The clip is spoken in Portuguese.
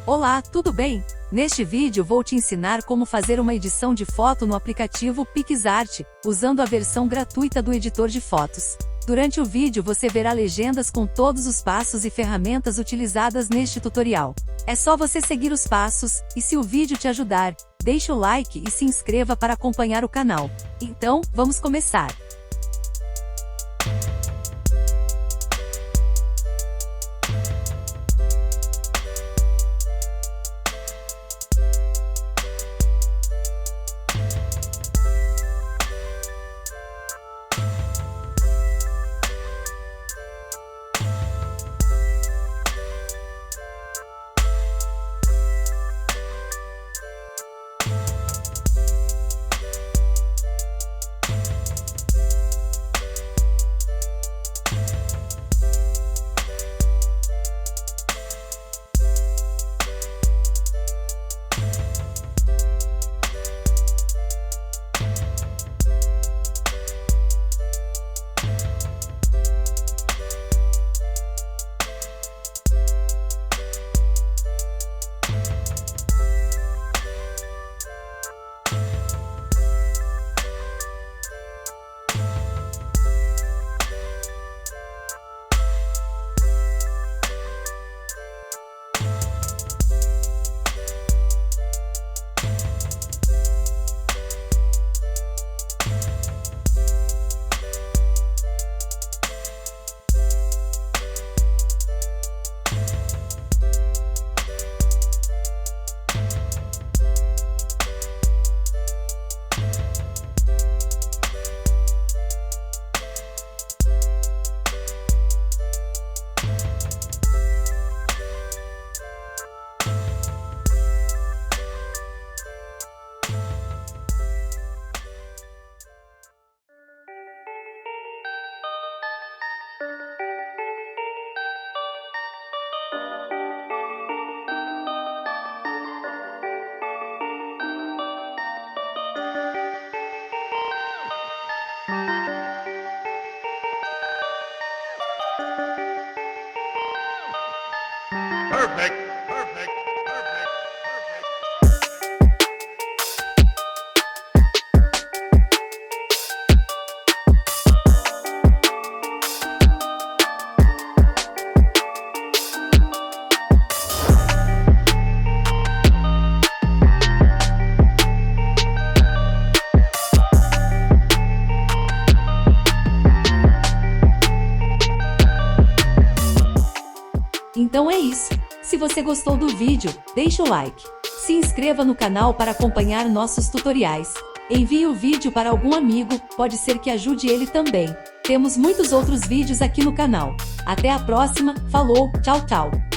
Olá, tudo bem? Neste vídeo vou te ensinar como fazer uma edição de foto no aplicativo PicsArt, usando a versão gratuita do editor de fotos. Durante o vídeo você verá legendas com todos os passos e ferramentas utilizadas neste tutorial. É só você seguir os passos, e se o vídeo te ajudar, deixe o like e se inscreva para acompanhar o canal. Então, vamos começar! Perfect. Então é isso. Se você gostou do vídeo, deixe o like. Se inscreva no canal para acompanhar nossos tutoriais. Envie o vídeo para algum amigo, pode ser que ajude ele também. Temos muitos outros vídeos aqui no canal. Até a próxima, falou, tchau, tchau.